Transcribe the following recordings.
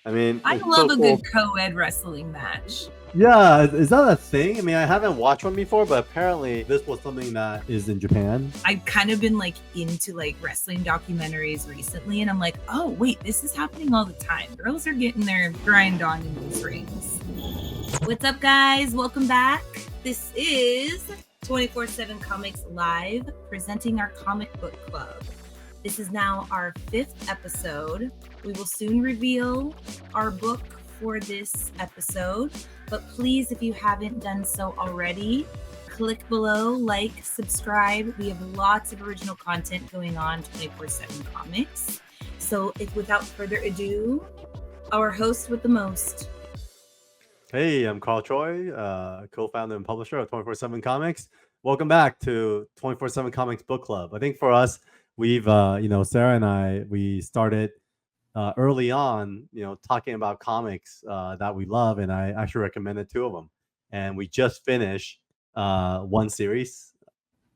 I mean, I it's love so a cool. good co-ed wrestling match. Yeah, is that a thing? I mean, I haven't watched one before, but apparently this was something that is in Japan. I've kind of been like into like wrestling documentaries recently, and I'm like, oh wait, this is happening all the time. Girls are getting their grind on in these rings. What's up, guys? Welcome back. This is 24/7 Comics Live, presenting our comic book club. This is now our 5th episode. We will soon reveal our book for this episode, but please, if you haven't done so already, click below, like, subscribe. We have lots of original content going on 24/7 Comics. So without further ado, our host with the most. Hey, I'm Carl Choi, co-founder and publisher of 24/7 Comics. Welcome back to 24/7 Comics Book Club. I think for us, we've, Sarah and I, we started early on, talking about comics that we love, and I actually recommended 2 of them. And we just finished one series,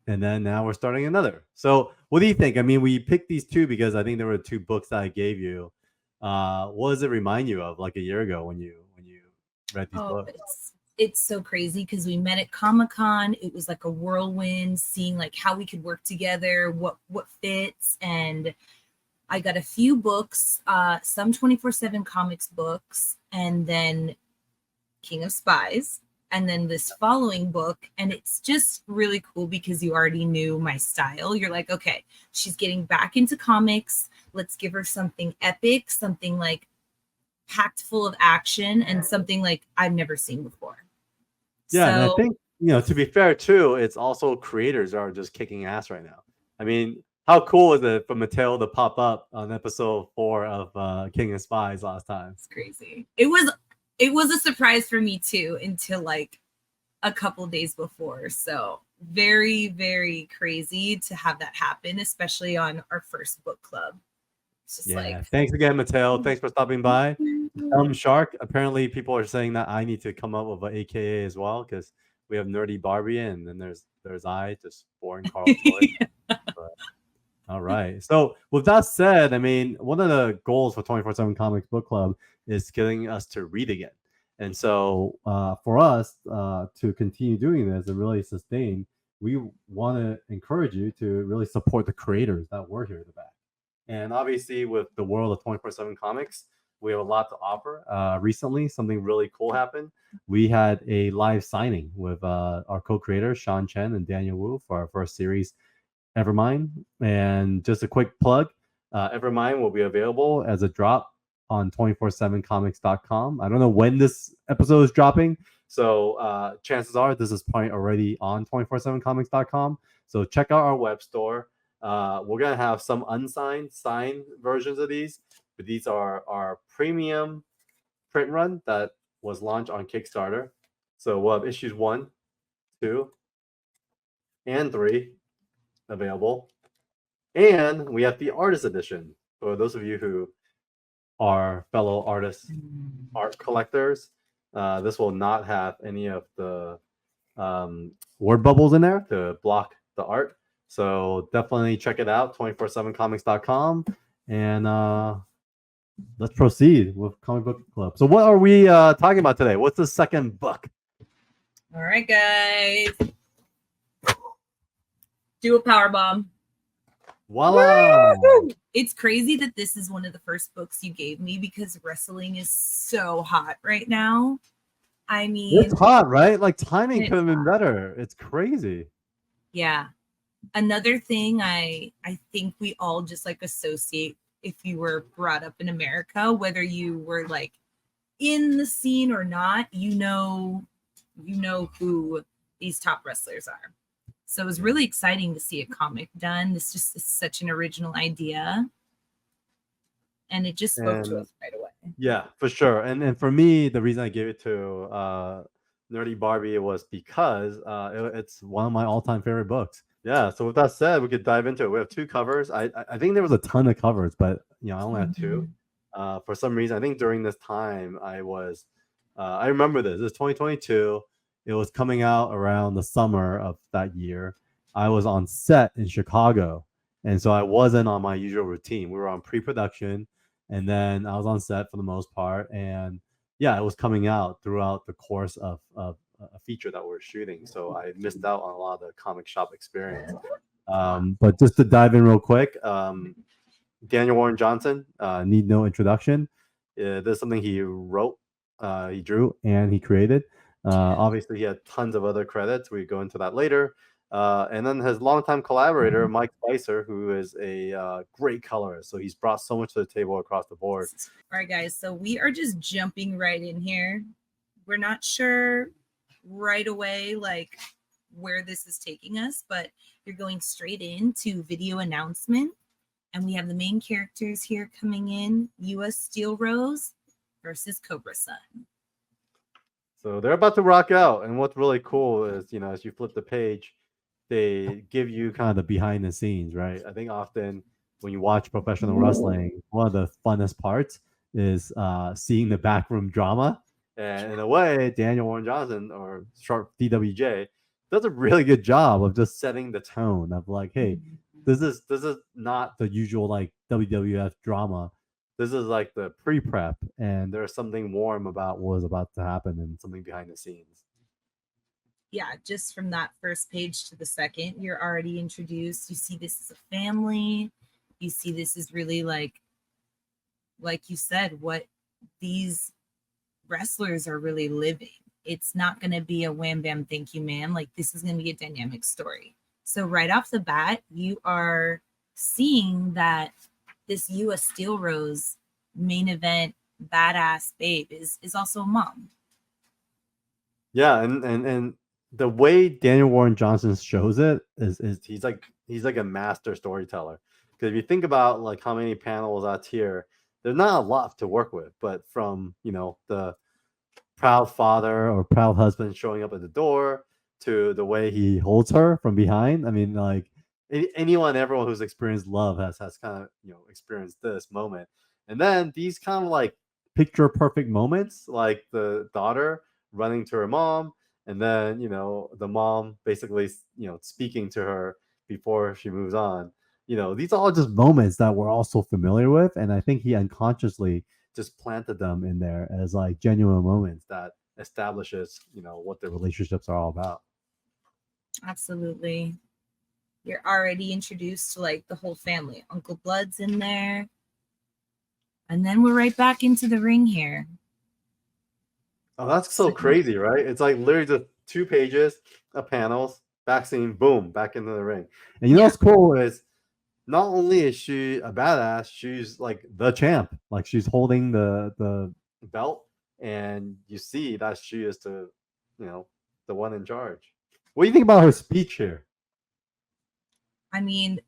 and then now we're starting another. So what do you think? I mean, we picked these 2 because I think there were 2 books that I gave you. What does it remind you of, like a year ago when you read these books? It's so crazy because we met at Comic-Con. It was like a whirlwind, seeing like how we could work together, what fits. And I got a few books, some 24/7 Comics books, and then King of Spies, and then this following book. And it's just really cool because you already knew my style. You're like, okay, she's getting back into comics. Let's give her something epic, something like packed full of action, and something like I've never seen before. Yeah, and I think, to be fair too, it's also creators are just kicking ass right now. I mean, how cool is it for Mattel to pop up on episode 4 of King of Spies last time? It's crazy. It was a surprise for me too until like a couple days before. So very, very crazy to have that happen, especially on our first book club. Thanks again, Mattel. Thanks for stopping by. Shark, apparently people are saying that I need to come up with an AKA as well, because we have Nerdy Barbie, and then there's I, just boring Carl Choi. But, all right. So with that said, I mean, one of the goals for 24/7 Comics Book Club is getting us to read again. And so for us to continue doing this and really sustain, we want to encourage you to really support the creators that were here at the back. And obviously, with the world of 24/7 Comics, we have a lot to offer. Recently, something really cool happened. We had a live signing with our co-creators, Sean Chen and Daniel Wu, for our first series, Evermind. And just a quick plug, Evermind will be available as a drop on 247comics.com. I don't know when this episode is dropping, so chances are this is probably already on 247comics.com. So check out our web store. We're going to have some unsigned, signed versions of these, but these are our premium print run that was launched on Kickstarter. So we'll have issues 1, 2, and 3 available. And we have the artist edition. For those of you who are fellow artists, art collectors, this will not have any of the word bubbles in there to block the art. So definitely check it out, 247comics.com. And let's proceed with Comic Book Club. So what are we talking about today? What's the second book? All right, guys. Do a Powerbomb. Voila! Woo! It's crazy that this is one of the first books you gave me because wrestling is so hot right now. I mean, it's hot, right? Like timing could have been better. It's crazy. Yeah. Another thing I think we all just like associate, if you were brought up in America, whether you were like in the scene or not, you know who these top wrestlers are. So it was really exciting to see a comic done. This just is such an original idea. And it just spoke to us right away. Yeah, for sure. And for me, the reason I gave it to Nerdy Barbie was because it's one of my all-time favorite books. Yeah, so with that said, we could dive into it. We have 2 covers. I think there was a ton of covers, but I only had 2. For some reason, I think during this time, I remember this. It's 2022. It was coming out around the summer of that year. I was on set in Chicago, and so I wasn't on my usual routine. We were on pre-production, And then I was on set for the most part, and yeah, it was coming out throughout the course of a feature that we're shooting. So I missed out on a lot of the comic shop experience. But just to dive in real quick, Daniel Warren Johnson, need no introduction. This is something he wrote, he drew, and he created. Obviously, he had tons of other credits. We go into that later. And then his longtime collaborator, Mike Spicer, who is a great colorist. So he's brought so much to the table across the board. All right, guys. So we are just jumping right in here. We're not sure right away, like, where this is taking us, but you're going straight into video announcement. And we have the main characters here coming in, U.S. Steel Rose versus Cobra Sun. So they're about to rock out. And what's really cool is, as you flip the page, they give you kind of the behind the scenes, right? I think often when you watch professional wrestling, one of the funnest parts is seeing the backroom drama. And in a way, Daniel Warren Johnson, or short DWJ, does a really good job of just setting the tone of like, hey, this is not the usual like WWF drama. This is like the pre-prep, and there's something warm about what was about to happen and something behind the scenes. Yeah, just from that first page to the second, you're already introduced. You see this as a family. You see this is really like you said, what these wrestlers are really living. It's not going to be a wham bam thank you man. Like, this is going to be a dynamic story. So right off the bat, you are seeing that this U.S. Steel Rose main event badass babe is also a mom. Yeah, and the way Daniel Warren Johnson shows it is he's like a master storyteller. Because if you think about like how many panels out here, there's not a lot to work with, but from the proud father or proud husband showing up at the door to the way he holds her from behind. I mean, like everyone who's experienced love has kind of experienced this moment. And then these kind of like picture perfect moments, like the daughter running to her mom, and then the mom basically speaking to her before she moves on. These are all just moments that we're all so familiar with, and I think he unconsciously just planted them in there as like genuine moments that establishes what the relationships are all about. Absolutely. You're already introduced to like the whole family. Uncle Blood's in there. And then we're right back into the ring here. Oh, that's so crazy, right? It's like literally just 2 pages of panels, back scene, boom, back into the ring. And you know what's cool is not only is she a badass, she's like the champ. Like she's holding the belt, and you see that she is the one in charge. What do you think about her speech here? I mean,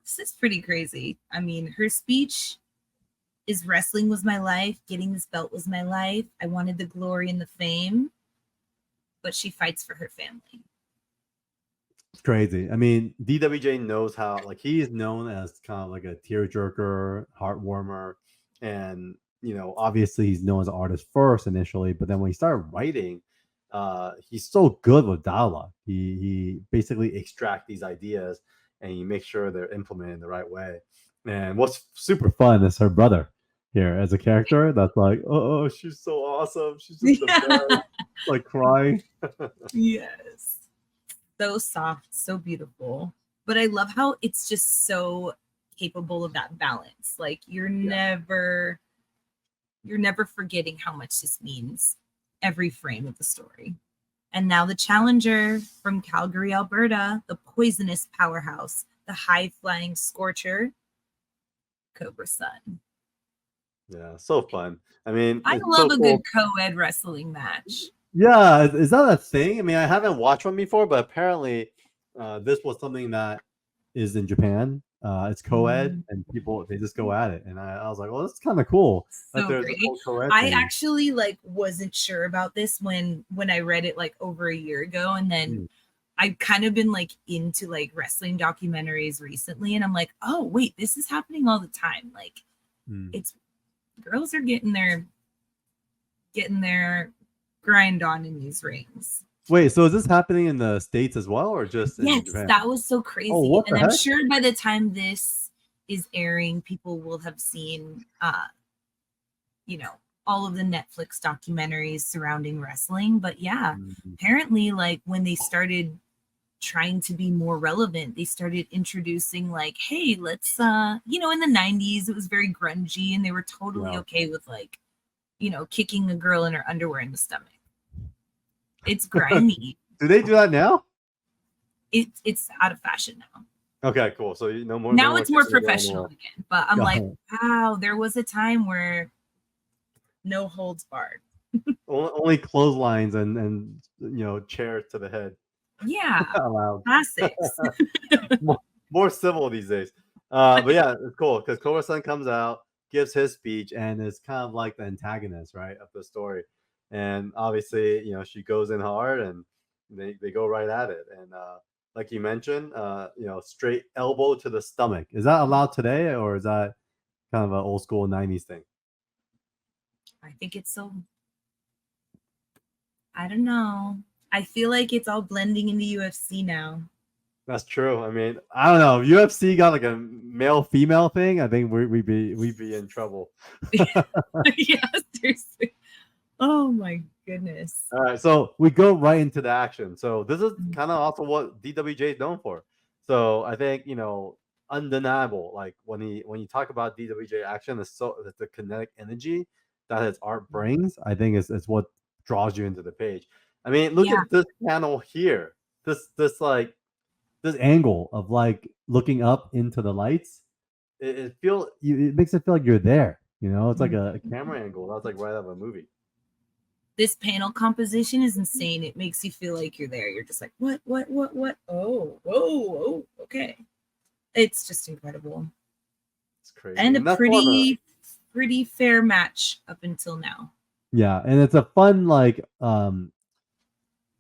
this is pretty crazy. I mean, her speech is wrestling was my life. Getting this belt was my life. I wanted the glory and the fame, but she fights for her family. It's crazy. I mean, DWJ knows how, like, he is known as kind of like a tearjerker, heart warmer, and obviously he's known as an artist first initially, but then when he started writing, he's so good with dialogue. He basically extracts these ideas and he makes sure they're implemented in the right way. And what's super fun is her brother here as a character that's like, oh, she's so awesome. She's just the best. Like crying. Yes. So soft, so beautiful. But I love how it's just so capable of that balance. Like you're never forgetting how much this means every frame of the story. And now the challenger from Calgary, Alberta, the poisonous powerhouse, the high-flying scorcher, Cobra Sun. Yeah, so fun. I mean, I love a good co-ed wrestling match. Yeah, is that a thing? I mean, I haven't watched one before, but apparently this was something that is in Japan. It's co-ed, and people, they just go at it. And I was like, well, that's kind of cool. So great. I actually wasn't sure about this when I read it like over a year ago, and then I've kind of been like into like wrestling documentaries recently, and I'm like, oh wait, this is happening all the time. Like it's girls are getting their grind on in these rings. Wait, so is this happening in the States as well, or just in Japan? That was so crazy. Oh, and I'm sure by the time this is airing, people will have seen you know, all of the Netflix documentaries surrounding wrestling. But yeah, Mhm. apparently, like when they started trying to be more relevant, they started introducing like, hey, let's you know, in the 90s it was very grungy and they were totally Yeah. okay with like, you know, kicking a girl in her underwear in the stomach. It's grimy. Do they do that now? It's out of fashion now. Okay, cool. So no more. Now No it's more kissing the girl in the professional wall. again. But I'm Got like, it. wow, there was a time where no holds barred. Only clotheslines and you know, chairs to the head Yeah, allowed. classics. More civil these days. But yeah, it's cool because Cobra-san comes out, gives his speech, and is kind of like the antagonist, right, of the story. And obviously, you know, she goes in hard, and they go right at it. And like you mentioned, you know, straight elbow to the stomach. Is that allowed today, or is that kind of an old school '90s thing? I think it's so. I don't know. I feel like it's all blending into UFC now. That's true. I mean, I don't know. If UFC got like a male female thing, I think we'd be in trouble. Yeah, seriously. Oh my goodness. All right, so we go right into the action. So this is kind of also what DWJ is known for. So I think, you know, undeniable. Like when you talk about DWJ action, it's the kinetic energy that his art brings. I think is what draws you into the page. I mean, look Yeah, at this panel here. This angle of like looking up into the lights. It makes it feel like you're there. You know, it's like a camera angle that's like right out of a movie. this panel composition is insane. It makes you feel like you're there. You're just like, what? Oh, whoa, okay. It's just incredible. It's crazy. And a that's one of the- pretty fair match up until now. Yeah, and it's a fun like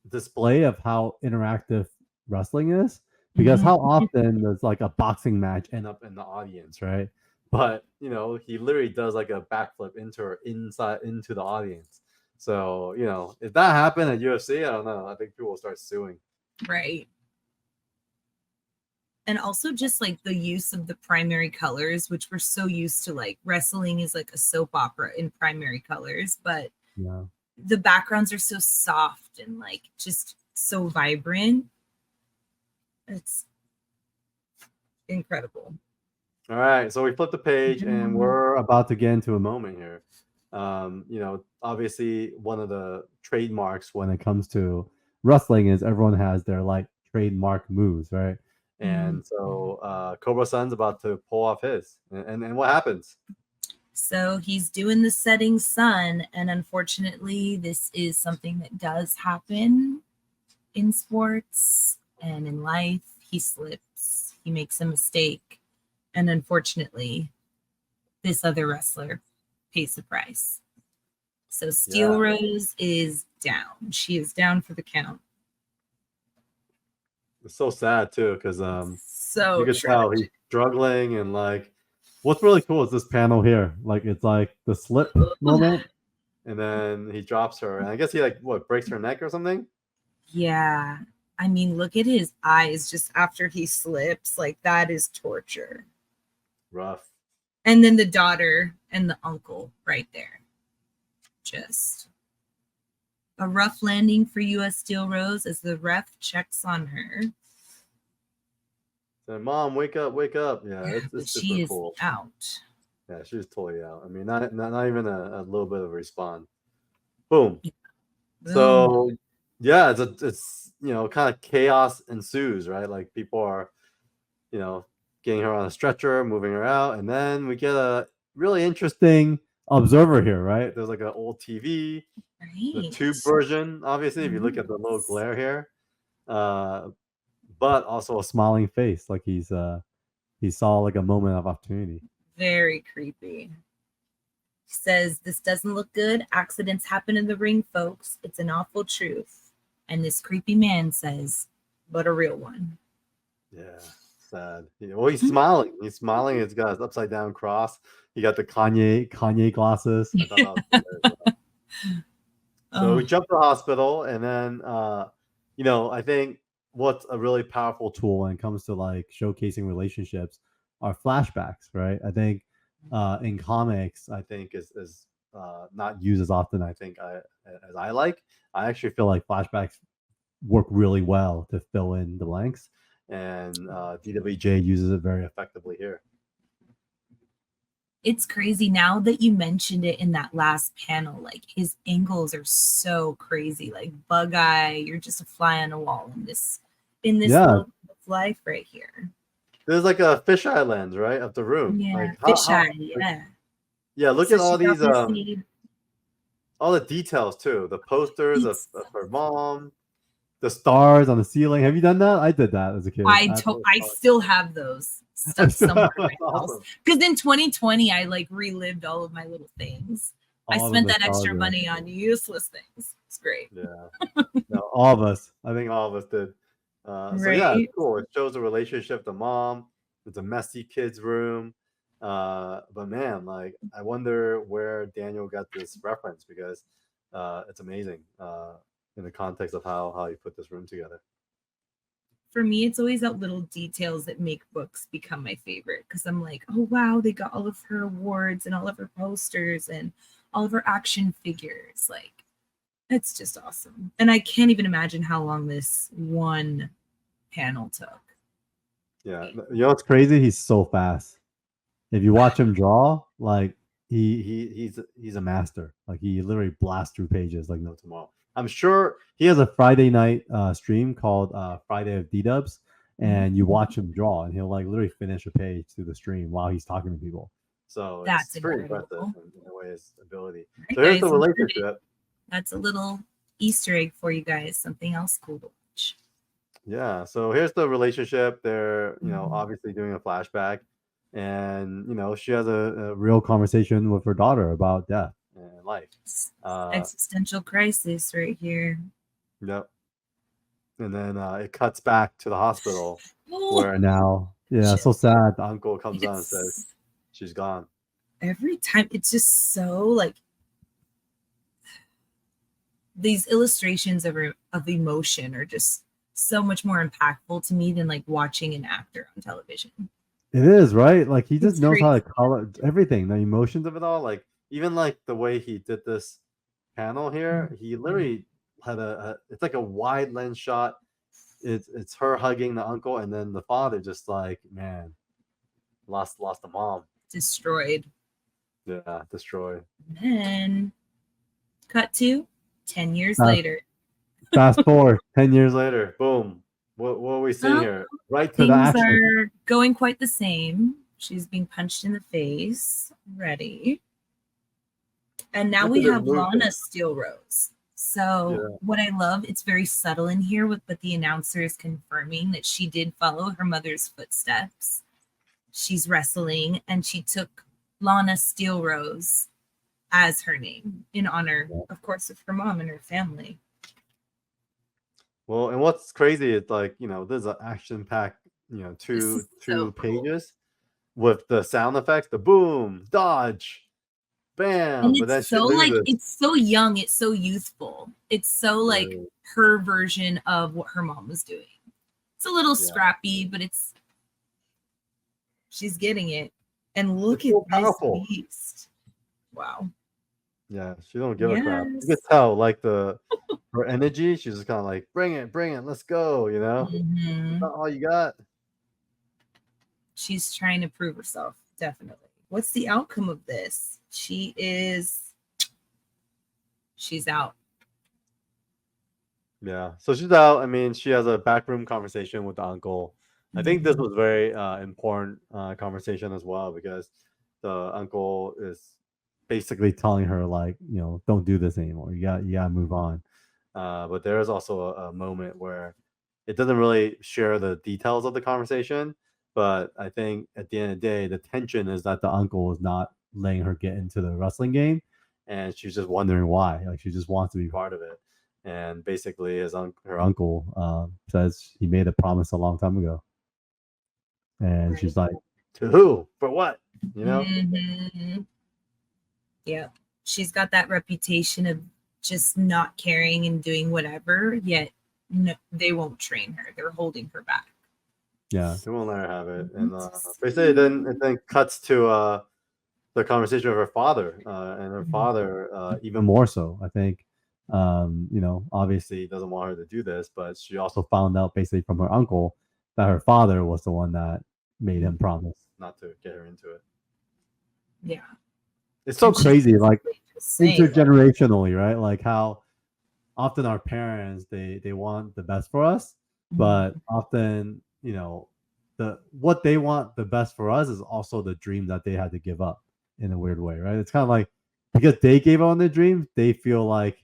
display of how interactive wrestling is because how often does like a boxing match end up in the audience, right? But you know, he literally does like a backflip into the audience. So, you know, if that happened at UFC, I don't know. I think people will start suing. Right. And also just like the use of the primary colors, which we're so used to, like wrestling is like a soap opera in primary colors, but yeah, the backgrounds are so soft and like just so vibrant. It's incredible. All right, so we flip the page and we're about to get into a moment here. You know, obviously one of the trademarks when it comes to wrestling is everyone has their like trademark moves, right? And so Cobra-san's about to pull off his, and what happens? So he's doing the setting sun, and unfortunately, this is something that does happen in sports and in life. He slips, he makes a mistake, and unfortunately, this other wrestler pays the price. So Steel Rose is down. She is down for the count. It's so sad too, because so you can tell he's struggling, and like what's really cool is this panel here. Like it's like the slip moment, and then he drops her, and I guess he like breaks her neck or something. Yeah, I mean, look at his eyes just after he slips. Like that is torture. Rough. And then the daughter and the uncle right there. Just a rough landing for US Steel Rose as the ref checks on her. So, Mom, wake up, wake up. Yeah, it's she is cool. Out. Yeah, she's totally out. I mean, not even a little bit of a respawn. Boom. Yeah. So yeah, it's you know, kind of chaos ensues, right? Like people are, you know, getting her on a stretcher, moving her out, and then we get a really interesting observer here, right? There's like an old TV, the tube version, obviously, if you look at the little glare here, but also a smiling face, like he saw like a moment of opportunity. Very creepy. He says, "This doesn't look good. Accidents happen in the ring, folks. It's an awful truth." And this creepy man says, "But a real one." Yeah, sad. Well, he's smiling. He's smiling. He's got his upside down cross. He got the Kanye glasses. I thought that was So we jump to the hospital, and then you know, I think what's a really powerful tool when it comes to like showcasing relationships are flashbacks, right? I think in comics, I think is not used as often. I think as I like. I actually feel like flashbacks work really well to fill in the blanks, and DWJ uses it very effectively here. It's crazy now that you mentioned it in that last panel. Like his angles are so crazy. Like bug eye, you're just a fly on a wall in this little life right here. There's like a fisheye lens, right, of the room. Yeah, like fisheye. Yeah. Yeah, look So at all these see all the details too. The posters of her mom, the stars on the ceiling. Have you done that? I did that as a kid. I still have those stuff somewhere in my house. Because in 2020, I like relived all of my little things. I spent that extra money on useless things. It's great. Yeah. No, all of us. I think all of us did. So yeah, it's cool. It shows the relationship, the mom. It's a messy kid's room. But man, like I wonder where Daniel got this reference, because it's amazing in the context of how he put this room together. For me, it's always that little details that make books become my favorite, because I'm like, oh wow, they got all of her awards and all of her posters and all of her action figures. Like, it's just awesome. And I can't even imagine how long this one panel took. Yeah, you know what's crazy? He's so fast. If you watch him draw, like he's a master. Like he literally blasts through pages like no tomorrow. I'm sure he has a Friday night stream called Friday of D-Dubs, and you watch him draw, and he'll like literally finish a page through the stream while he's talking to people. So it's pretty impressive in a way, his ability. Right, so here's the relationship. That's a little Easter egg for you guys. Something else cool to watch. Yeah. So here's the relationship. They're obviously doing a flashback, and she has a real conversation with her daughter about death and life. Existential crisis right here. Yep. And then it cuts back to the hospital where now, so sad. The uncle comes on and says she's gone. Every time, it's just so like these illustrations of emotion are just so much more impactful to me than like watching an actor on television. It is, right? Like he just knows how to color everything, the emotions of it all. Like even like the way he did this panel here, he literally had it's like a wide lens shot. It's her hugging the uncle, and then the father just like, man, lost a mom. Destroyed. Yeah, destroyed. And then cut to 10 years later. Fast forward 10 years later. Boom. What are we seeing here? Right to the action. Things are going quite the same. She's being punched in the face. Ready. And now we have Lana Steel Rose. So what I love, it's very subtle in here, but the announcer is confirming that she did follow her mother's footsteps. She's wrestling, and she took Lana Steel Rose as her name in honor, of course, of her mom and her family. Well, and what's crazy is like, there's an action-packed, two pages with the sound effects, the boom, dodge, bam. And it's so like, it's so young, it's so youthful. It's so like her version of what her mom was doing. It's a little scrappy, but she's getting it. And look at this beast. Wow. Yeah, she don't give a crap. You can tell, like her energy. She's just kind of like, bring it, let's go. That's not all you got. She's trying to prove herself, definitely. What's the outcome of this? She's out. Yeah, so she's out. I mean, she has a backroom conversation with the uncle. I think this was very important conversation as well, because the uncle is basically telling her like, don't do this anymore. You gotta move on. But there is also a moment where it doesn't really share the details of the conversation. But I think at the end of the day, the tension is that the uncle is not letting her get into the wrestling game, and she's just wondering why. Like she just wants to be part of it. And basically, her uncle says he made a promise a long time ago, and she's like, to who? For what? Yeah, she's got that reputation of just not caring and doing whatever, yet they won't train her. They're holding her back. Yeah, they won't let her have it. And basically it then cuts to the conversation with her father, and her father even more so. I think, obviously doesn't want her to do this, but she also found out basically from her uncle that her father was the one that made him promise not to get her into it. Yeah. It's so crazy, like intergenerationally, right? Like how often our parents they want the best for us, but often what they want the best for us is also the dream that they had to give up in a weird way, right? It's kind of like because they gave up on their dreams, they feel like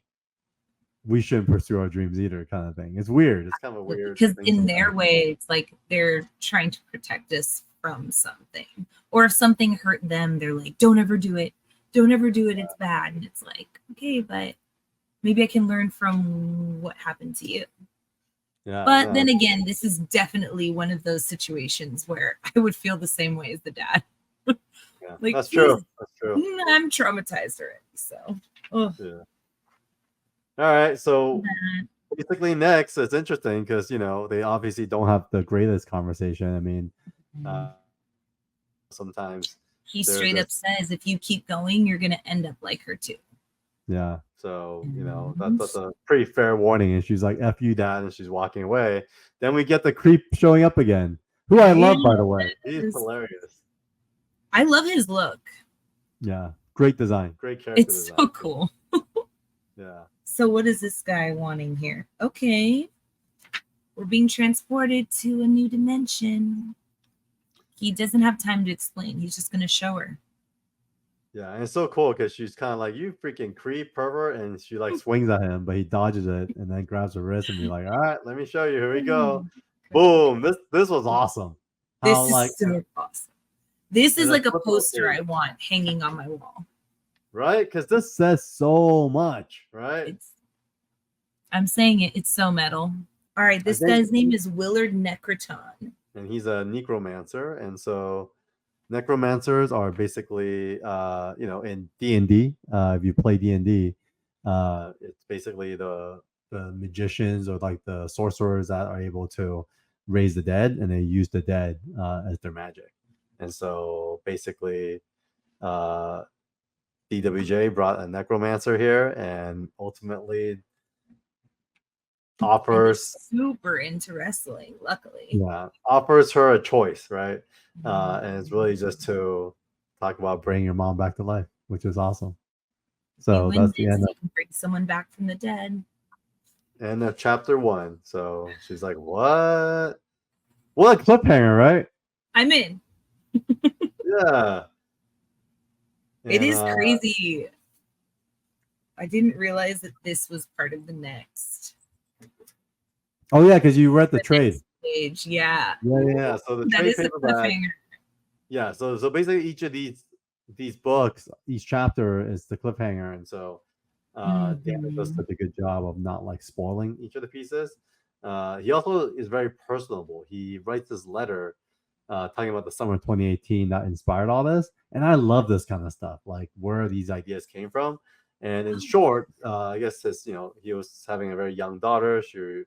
we shouldn't pursue our dreams either, kind of thing. It's weird. It's kind of a weird because thing in their way, it's like they're trying to protect us from something, or if something hurt them, they're like, "Don't ever do it. Don't ever do it. It's bad." And it's like, okay, but maybe I can learn from what happened to you. Yeah. But then again, this is definitely one of those situations where I would feel the same way as the dad. Yeah, like, that's true. That's true. I'm traumatized already. So, yeah. All right. So basically, next, it's interesting because they obviously don't have the greatest conversation. I mean, sometimes he straight up says, "If you keep going, you're gonna end up like her too." Yeah. So that's a pretty fair warning. And she's like, "F you, Dad," and she's walking away. Then we get the creep showing up again, who I love, by the way. He's hilarious. I love his look. Yeah, great design, great character. It's design. So cool. Yeah. So what is this guy wanting here? Okay, we're being transported to a new dimension. He doesn't have time to explain. He's just gonna show her. Yeah, and it's so cool because she's kind of like, "You freaking creep, pervert," and she like swings at him, but he dodges it and then grabs her wrist and be like, "All right, let me show you. Here we go." Boom! This was awesome. This is so awesome. This is like a poster I want hanging on my wall. Right? Because this says so much, right? I'm saying it. It's so metal. All right, this guy's name is Willard Necroton. And he's a necromancer, and so necromancers are basically, in D&D. If you play D&D, it's basically the magicians or like the sorcerers that are able to raise the dead, and they use the dead as their magic. And so basically, DWJ brought a necromancer here, and ultimately offers super into wrestling. Luckily, offers her a choice, right? And it's really just to talk about bringing your mom back to life, which is awesome. So that's the end. You can bring someone back from the dead. End of chapter 1. So she's like, "What? What a cliffhanger, right?" I'm in. Yeah. It is crazy. I didn't realize that this was part of the next. Oh yeah, because you read the trade page. Yeah. Yeah. So the trade paperback. Yeah. So basically, each of these books, each chapter is the cliffhanger, and so Dan does such a good job of not like spoiling each of the pieces. He also is very personable. He writes this letter talking about the summer of 2018 that inspired all this, and I love this kind of stuff, like where these ideas came from. And in short, I guess he was having a very young daughter. She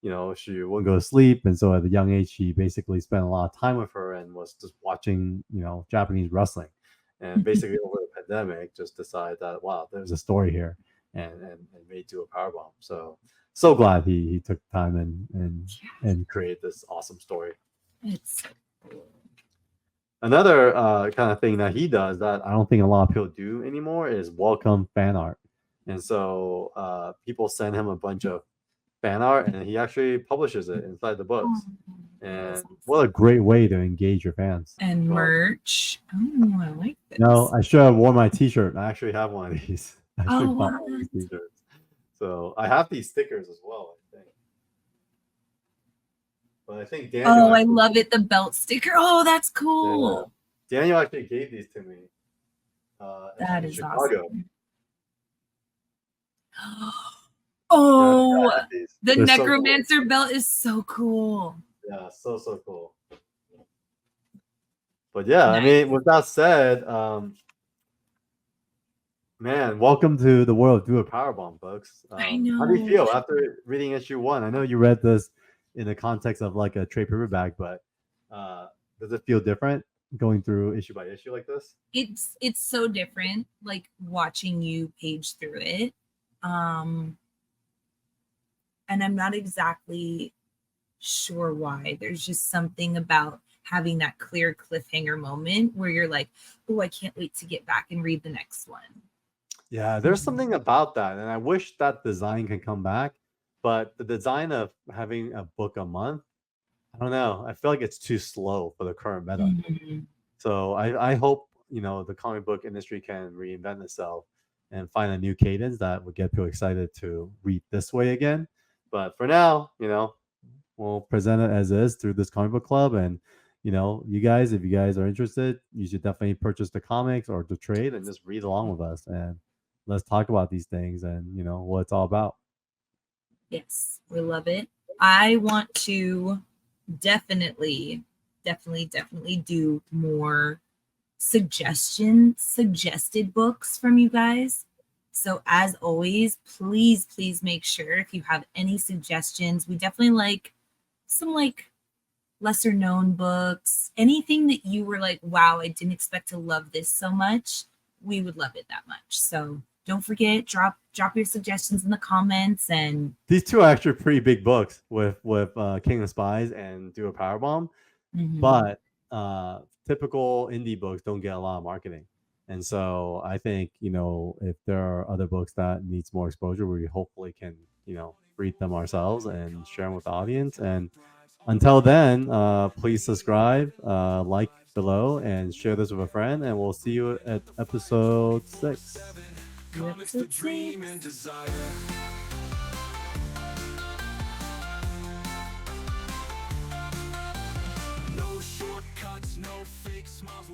wouldn't go to sleep, and so at a young age, she basically spent a lot of time with her and was just watching Japanese wrestling. And basically over the pandemic, just decided that wow, there's a story here, and made Do A Powerbomb. So glad he took time and created this awesome story. It's another kind of thing that he does that I don't think a lot of people do anymore is welcome fan art. And so people send him a bunch of fan art, and he actually publishes it inside the books. And what a great way to engage your fans. And merch. Oh, I like this. No, I should have worn my t-shirt. I actually have one of these. I should buy one of these t-shirts. So I have these stickers as well, I think. But I think Daniel. I love it. The belt sticker. Oh, that's cool. Yeah. Daniel actually gave these to me. That is Chicago. Awesome. Oh, the necromancer so cool. Belt is so cool. Yeah, so cool. But yeah, nice. I mean, with that said, man, welcome to the world of Do A Powerbomb, folks. I know. How do you feel after reading issue 1? I know you read this in the context of like a trade paperback, but does it feel different going through issue by issue like this? It's so different, like watching you page through it. And I'm not exactly sure why. There's just something about having that clear cliffhanger moment where you're like, oh, I can't wait to get back and read the next one. Yeah, there's something about that, and I wish that design can come back. But the design of having a book a month, I don't know. I feel like it's too slow for the current meta. Mm-hmm. So I hope the comic book industry can reinvent itself and find a new cadence that would get people excited to read this way again. But for now, we'll present it as is through this comic book club. And you guys, if you guys are interested, you should definitely purchase the comics or the trade and just read along with us. And let's talk about these things and what it's all about. Yes, we love it. I want to definitely do more suggested books from you guys. So as always, please make sure if you have any suggestions. We definitely like some lesser known books, anything that you were like, wow, I didn't expect to love this so much. We would love it that much. So don't forget, drop your suggestions in the comments. And these two are actually pretty big books with King of Spies and Do A Powerbomb. Mm-hmm. But typical indie books don't get a lot of marketing. And so I think, if there are other books that needs more exposure, we hopefully can, read them ourselves and share them with the audience. And until then, please subscribe, like below, and share this with a friend. And we'll see you at episode 6. Episode 6. No shortcuts, no fake smiles.